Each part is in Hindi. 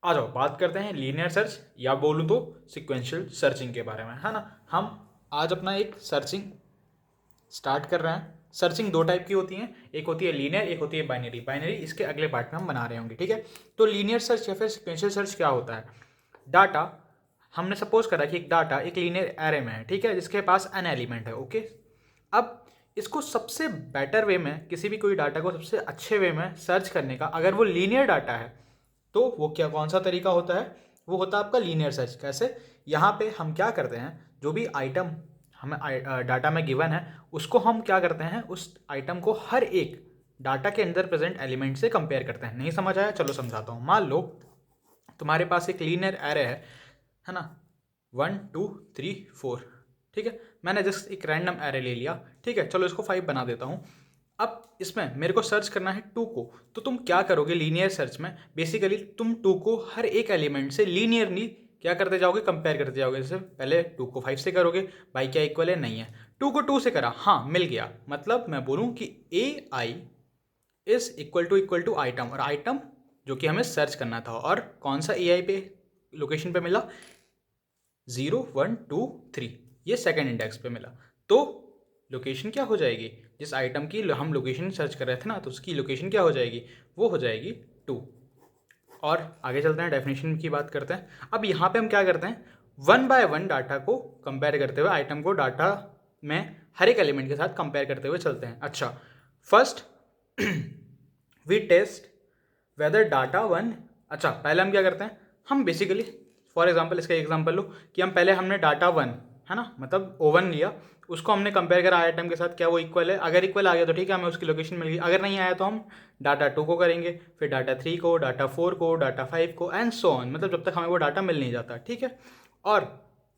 आ जाओ बात करते हैं लीनियर सर्च या बोलूँ तो सिक्वेंशियल सर्चिंग के बारे में, है ना। हम आज अपना एक सर्चिंग स्टार्ट कर रहे हैं। सर्चिंग दो टाइप की होती हैं, एक होती है लीनियर, एक होती है बाइनरी। बाइनरी इसके अगले पार्ट में हम बना रहे होंगे, ठीक है। तो लीनियर सर्च या फिर सिक्वेंशियल सर्च क्या होता है? डाटा, हमने सपोज करा कि एक डाटा एक लीनियर एरे में है, ठीक है, जिसके पास एन एलिमेंट है, ओके। अब इसको सबसे बेटर वे में, किसी भी कोई डाटा को सबसे अच्छे वे में सर्च करने का, अगर वो लीनियर डाटा है तो वो क्या, कौन सा तरीका होता है? वो होता है आपका लीनियर सर्च। कैसे? यहाँ पे हम क्या करते हैं, जो भी आइटम हमें डाटा में गिवन है, उसको हम क्या करते हैं, उस आइटम को हर एक डाटा के अंदर प्रेजेंट एलिमेंट से कंपेयर करते हैं। नहीं समझ आया? चलो समझाता हूँ। मान लो तुम्हारे पास एक लीनियर एरे है ना, 1 2 3 4, ठीक है। मैंने जस्ट एक रैंडम एरे ले लिया, ठीक है। चलो इसको 5 बना देता हूँ। अब इसमें मेरे को सर्च करना है 2 को, तो तुम क्या करोगे लीनियर सर्च में? बेसिकली तुम 2 को हर एक एलिमेंट से लीनियरली क्या करते जाओगे, कंपेयर करते जाओगे। जैसे पहले 2 को 5 से करोगे, भाई क्या इक्वल है, नहीं है। 2 को 2 से करा, हाँ मिल गया। मतलब मैं बोलूँ कि ए I is equal to item, और आइटम जो कि हमें सर्च करना था, और कौन सा ए आई पे लोकेशन पे मिला, 0 1 2 3, ये सेकेंड इंडेक्स पे मिला। तो लोकेशन क्या हो जाएगी, जिस आइटम की हम लोकेशन सर्च कर रहे थे ना, तो उसकी लोकेशन क्या हो जाएगी, वो हो जाएगी 2। और आगे चलते हैं, डेफिनेशन की बात करते हैं। अब यहाँ पे हम क्या करते हैं, 1 बाय 1 डाटा को कंपेयर करते हुए, आइटम को डाटा में हर एक एलिमेंट के साथ कंपेयर करते हुए चलते हैं। अच्छा, first we test whether data one. अच्छा, पहले हम क्या करते हैं, हम बेसिकली फॉर एग्जांपल, इसका एग्जांपल लो कि हम पहले हमने डाटा वन, है ना, मतलब O1 लिया, उसको हमने कंपेयर करा आइटम के साथ, क्या वो इक्वल है? अगर इक्वल आ गया तो ठीक है, हमें उसकी लोकेशन मिल गई। अगर नहीं आया तो हम डाटा 2 को करेंगे, फिर डाटा 3 को, डाटा 4 को, डाटा 5 को, एंड सो ऑन, मतलब जब तक हमें वो डाटा मिल नहीं जाता, ठीक है। और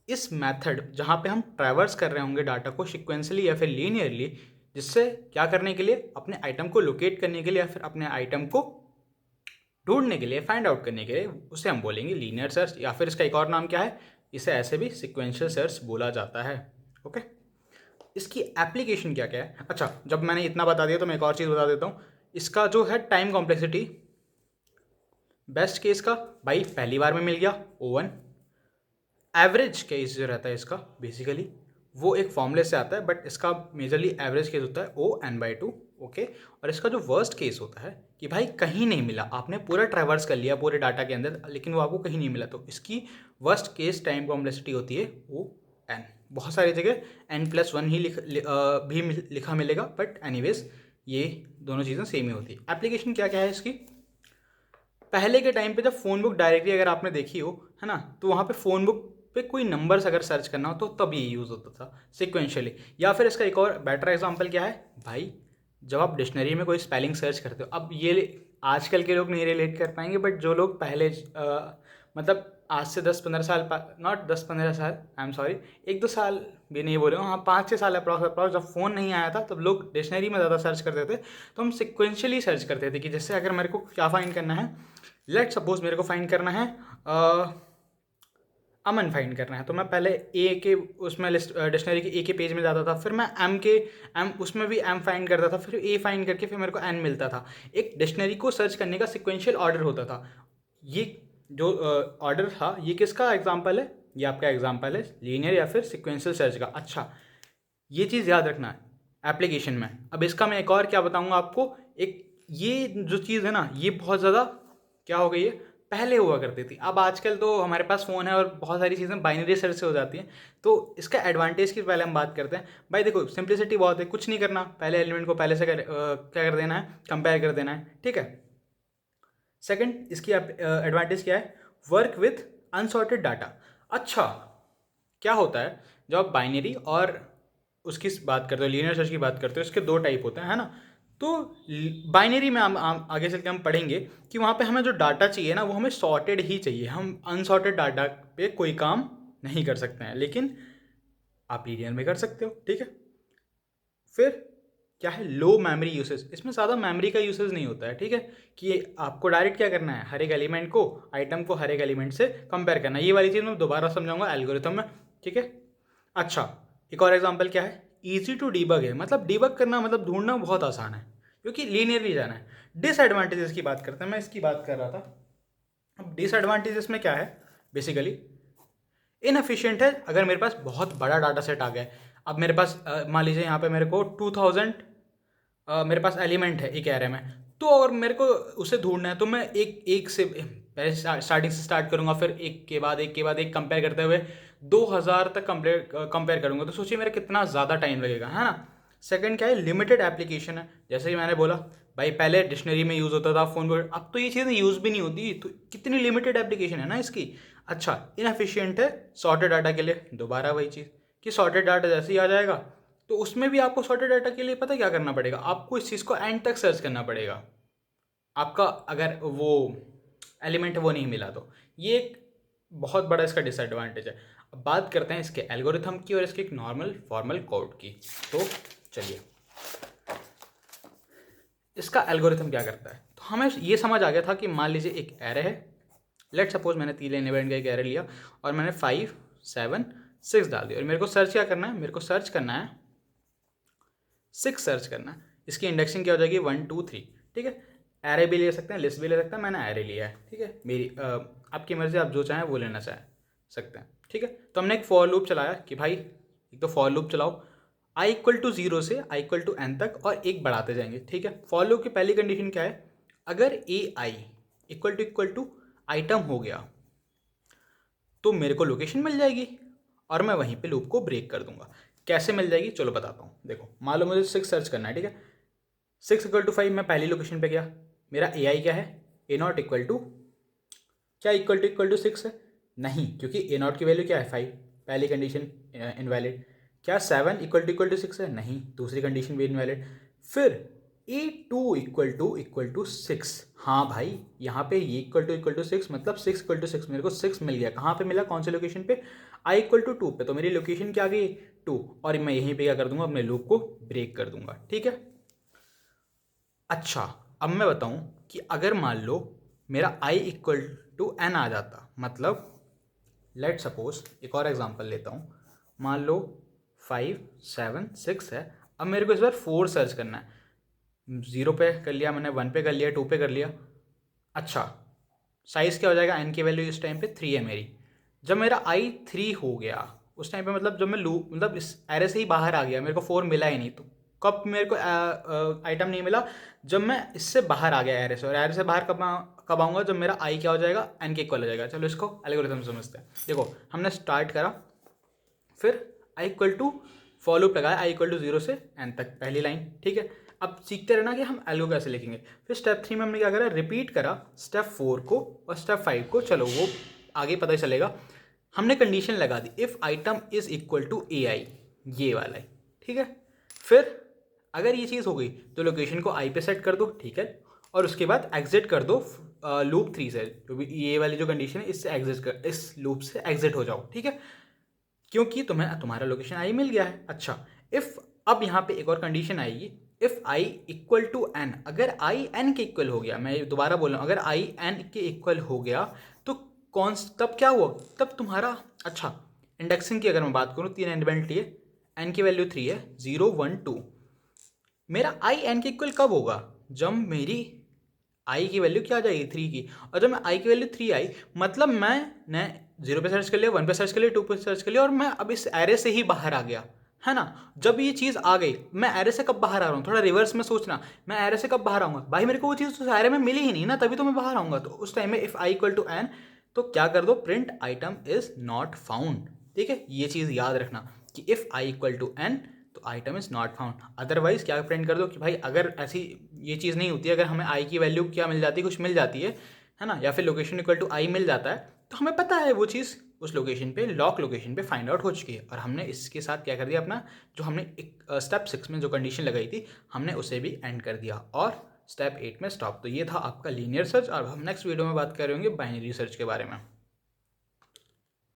इस मेथड जहाँ पे हम ट्रैवर्स कर रहे होंगे डाटा को सिक्वेंसली या फिर लीनियरली, जिससे क्या करने के लिए, अपने आइटम को लोकेट करने के लिए या फिर अपने आइटम को ढूंढने के लिए, फाइंड आउट करने के लिए, उसे हम बोलेंगे लीनियर सर्च, या फिर इसका एक और नाम क्या है, इसे ऐसे भी सिक्वेंशियल सर्च बोला जाता है, ओके। इसकी एप्लीकेशन क्या क्या है? अच्छा, जब मैंने इतना बता दिया तो मैं एक और चीज़ बता देता हूँ। इसका जो है टाइम कॉम्प्लेक्सिटी, बेस्ट केस का भाई पहली बार में मिल गया O1। एवरेज केस जो रहता है इसका, बेसिकली वो एक फॉर्मूले से आता है, बट इसका मेजरली एवरेज केस होता है O(n/2), ओके। और इसका जो वर्स्ट केस होता है कि भाई कहीं नहीं मिला, आपने पूरा ट्रैवर्स कर लिया पूरे डाटा के अंदर, लेकिन वो आपको कहीं नहीं मिला, तो इसकी वर्स्ट केस टाइम कॉम्प्लेक्सिटी होती है O(n). बहुत सारी जगह n+1 ही लिखा मिलेगा, बट एनीवेज ये दोनों चीज़ें सेम ही होती है। एप्लीकेशन क्या क्या है इसकी? पहले के टाइम पे जब फ़ोन बुक डायरेक्टली अगर आपने देखी हो, है ना, तो वहाँ पे फ़ोन बुक पे कोई नंबर्स अगर सर्च करना हो तो तब ये यूज़ होता था सिक्वेंशियली। या फिर इसका एक और बेटर एग्जांपल क्या है भाई, जब आप डिक्शनरी में कोई स्पेलिंग सर्च करते हो, अब ये आजकल के लोग नहीं रिलेट कर पाएंगे, बट जो लोग पहले मतलब आज से 10-15 साल, नॉट 10-15 साल, आई एम सॉरी, 1-2 साल भी नहीं बोले, हाँ 5-6 साल अप्रॉक्स, जब फ़ोन नहीं आया था तब लोग डिक्शनरी में ज़्यादा सर्च करते थे। तो हम सिक्वेंशियली सर्च करते थे कि जैसे अगर मेरे को क्या फाइंड करना है, लेट सपोज मेरे को फाइंड करना है अमन फाइंड करना है, तो मैं पहले ए के उसमें लिस्ट डिक्शनरी के ए के पेज में जाता था, फिर मैं एम के एम उसमें भी एम फाइंड करता था, फिर ए फाइंड करके फिर मेरे को एन मिलता था। एक डिक्शनरी को सर्च करने का सिक्वेंशियल ऑर्डर होता था। ये जो ऑर्डर था, ये किसका एग्जाम्पल है? ये आपका एग्जाम्पल है लीनियर या फिर सिक्वेंशियल सर्च का। अच्छा, ये चीज़ याद रखना है एप्लीकेशन में। अब इसका मैं एक और क्या बताऊंगा आपको, एक ये जो चीज़ है ना, ये बहुत ज़्यादा क्या हो गई है, पहले हुआ करती थी। अब आजकल तो हमारे पास फ़ोन है और बहुत सारी चीज़ें बाइनरी सर्च से हो जाती हैं। तो इसका एडवांटेज की पहले हम बात करते हैं। भाई देखो, सिंप्लिसिटी बहुत है, कुछ नहीं करना, पहले एलिमेंट को पहले से क्या कर देना है, कंपेयर कर देना है, ठीक है। सेकंड, इसकी एडवांटेज क्या है, वर्क विथ अनसॉर्टेड डाटा। अच्छा, क्या होता है जब आप बाइनरी और उसकी बात करते हो, लीनियर सर्च की बात करते हो, इसके दो टाइप होते हैं, है ना। तो बाइनरी में हम आगे चल के हम पढ़ेंगे कि वहाँ पे हमें जो डाटा चाहिए ना, वो हमें सॉर्टेड ही चाहिए। हम अनसॉर्टेड डाटा पे कोई काम नहीं कर सकते हैं, लेकिन आप लीनियर में कर सकते हो, ठीक है। फिर क्या है, लो मेमोरी यूसेज, इसमें ज़्यादा मेमोरी का यूसेज नहीं होता है, ठीक है। कि आपको डायरेक्ट क्या करना है, हर एक एलिमेंट को, आइटम को हर एक एलिमेंट से कंपेयर करना है। ये वाली चीज़ मैं दोबारा समझाऊंगा एल्गोरिथम में, ठीक है। अच्छा, एक और एग्जांपल क्या है, ईजी टू डीबग है, मतलब डीबग करना मतलब ढूंढना बहुत आसान है, क्योंकि लीनियरली जाना है। डिसएडवांटेजेस की बात करते हैं, मैं इसकी बात कर रहा था अब डिसएडवांटेज इसमें क्या है, बेसिकली इनएफिशिएंट है। अगर मेरे पास बहुत बड़ा डाटा सेट आ गया है, अब मेरे पास मान लीजिए यहाँ पे मेरे को 2000 मेरे पास एलिमेंट है एक एरे में, तो अगर मेरे को उसे ढूंढना है तो मैं एक एक से पहले स्टार्टिंग से स्टार्ट करूंगा, फिर एक के बाद एक के बाद एक कंपेयर करते हुए 2000 तक कंपेयर करूंगा, तो सोचिए मेरा कितना ज़्यादा टाइम लगेगा, है ना। सेकंड क्या है, लिमिटेड एप्लीकेशन है। जैसे कि मैंने बोला भाई पहले डिक्शनरी में यूज़ होता था फोन पर, अब तो ये चीज़ें यूज़ भी नहीं होती, तो कितनी लिमिटेड एप्लीकेशन है ना इसकी। अच्छा, इनएफिशिएंट है सॉर्टेड डाटा के लिए, दोबारा वही चीज़ कि सॉर्टेड डाटा जैसे ही आ जाएगा तो उसमें भी आपको सॉर्टेड डाटा के लिए पता क्या करना पड़ेगा, आपको इस चीज़ को एंड तक सर्च करना पड़ेगा, आपका अगर वो एलिमेंट वो नहीं मिला तो। ये एक बहुत बड़ा इसका डिसएडवांटेज है। अब बात करते हैं इसके एल्गोरिथम की और इसके एक नॉर्मल फॉर्मल कोड की। तो चलिए, इसका एल्गोरिथम क्या करता है, तो हमें ये समझ आ गया था कि मान लीजिए एक एरे है, लेट सपोज मैंने 3 एलिमेंट का एक एरे लिया और मैंने 5 7 6 डाल दिया, और मेरे को सर्च क्या करना है, मेरे को सर्च करना है 6 सर्च करना है। इसकी इंडेक्सिंग क्या हो जाएगी 1 2 3, ठीक है। एरे भी ले सकते हैं, लिस्ट भी ले सकते हैं, मैंने एरे लिया है, ठीक है। मेरी आपकी मर्जी, आप जो चाहें वो लेना सकते हैं, ठीक है। तो हमने एक फॉर लूप चलाया कि भाई एक तो फॉर लूप चलाओ i इक्वल टू 0 से i इक्वल टू n तक और एक बढ़ाते जाएंगे, ठीक है। फॉर लूप की पहली कंडीशन क्या है, अगर ai इक्वल टू आइटम हो गया तो मेरे को लोकेशन मिल जाएगी और मैं वहीं पे लूप को ब्रेक कर दूंगा। कैसे मिल जाएगी चलो बताता हूँ। देखो मान लो मुझे 6 सर्च करना है, ठीक है। 6 इक्वल टू 5 मैं पहली लोकेशन पे गया, मेरा ए आई क्या है, ए नॉट इक्वल टू क्या इक्वल टू 6 है, नहीं, क्योंकि ए नॉट की वैल्यू क्या है 5, पहली कंडीशन इनवैलिड। क्या 7 इक्वल टू 6 है, नहीं, दूसरी कंडीशन भी इनवैलिड। फिर a2 इक्वल टू 6, हाँ भाई यहाँ पे ये इक्वल टू 6 मतलब 6 इक्वल टू 6, मेरे को 6 मिल गया। कहाँ पे मिला, कौन सी लोकेशन पे, i इक्वल टू 2 पे, तो मेरी लोकेशन क्या आ गई 2, और मैं यहीं पे क्या कर दूंगा, अपने लूप को ब्रेक कर दूंगा, ठीक है। अच्छा, अब मैं बताऊं कि अगर मान लो मेरा i इक्वल टू n आ जाता, मतलब लेट सपोज एक और एग्जांपल लेता हूँ, मान लो 5 7 6 है, अब मेरे को इस बार 4 सर्च करना है। 0 पे कर लिया मैंने, 1 पे कर लिया, 2 पे कर लिया। अच्छा, साइज़ क्या हो जाएगा, n की वैल्यू इस टाइम पे 3 है मेरी। जब मेरा i 3 हो गया उस टाइम पे, मतलब जब मैं लूप मतलब इस एरे से ही बाहर आ गया, मेरे को 4 मिला ही नहीं, तो कब मेरे को आइटम नहीं मिला, जब मैं इससे बाहर आ गया एरे से। और एरे से बाहर कब आऊँगा, जब मेरा i क्या हो जाएगा, n के इक्वल हो जाएगा। चलो इसको एल्गोरिथम समझते हैं। देखो हमने स्टार्ट करा, फिर i equal to for loop लगाया i इक्वल टू 0 से n तक, पहली लाइन, ठीक है। अब सीखते रहना कि हम एल्गो कैसे लिखेंगे। फिर स्टेप 3 में हमने क्या करा, रिपीट करा स्टेप 4 को और स्टेप 5 को, चलो वो आगे पता ही चलेगा। हमने कंडीशन लगा दी if item is equal to a i, ये वाला है, ठीक है। फिर अगर ये चीज़ हो गई तो लोकेशन को आई पे सेट कर दो, ठीक है, और उसके बाद एग्जिट कर दो लूप 3 से, जो भी ये वाली जो कंडीशन है इससे एग्जिट कर, इस लूप से एग्जिट हो जाओ, ठीक है, क्योंकि तुम्हें तुम्हारा लोकेशन आई मिल गया है। अच्छा, इफ़ अब यहाँ पे एक और कंडीशन आएगी, if i equal to n, अगर आई एन के इक्वल हो गया, मैं दोबारा बोल रहा हूँ, अगर आई एन के इक्वल हो गया तो तब क्या हुआ, तब तुम्हारा, अच्छा इंडेक्सिंग की अगर मैं बात करूँ, 3 एलिमेंट लिए, एन की वैल्यू 3 है, 0 1 2, मेरा आई एन के इक्वल कब होगा, जब मेरी आई की वैल्यू क्या आ जाएगी 3 की, और जब मैं आई की वैल्यू 3 आई, मतलब मैंने 0 पे सर्च कर लिया, 1 पे सर्च कर लिया, 2 पे सर्च कर लिया, और मैं अब इस एरे से ही बाहर आ गया, है ना। जब ये चीज़ आ गई, मैं एरे से कब बाहर आ रहा हूँ, थोड़ा रिवर्स में सोचना, मैं एरे से कब बाहर आऊँगा, भाई मेरे को वो चीज़ उस एरे में मिली ही नहीं ना, तभी तो मैं बाहर आऊँगा। तो उस टाइम में if i equal to n, तो क्या कर दो, print item is not found, ठीक है। ये चीज़ याद रखना कि if i equal to n तो item is not found. Otherwise क्या प्रिंट कर दो कि भाई अगर ऐसी ये चीज़ नहीं होती, अगर हमें आई की वैल्यू क्या मिल जाती है, कुछ मिल जाती है ना, या फिर लोकेशन इक्वल टू आई मिल जाता है, तो हमें पता है वो चीज़ उस लोकेशन पे, लॉक लोकेशन पे फाइंड आउट हो चुकी है, और हमने इसके साथ क्या कर दिया, अपना जो हमने एक स्टेप 6 में जो कंडीशन लगाई थी, हमने उसे भी एंड कर दिया और स्टेप 8 में स्टॉप। तो ये था आपका लीनियर सर्च, और हम नेक्स्ट वीडियो में बात कर रहे होंगे बाइनरी सर्च के बारे में।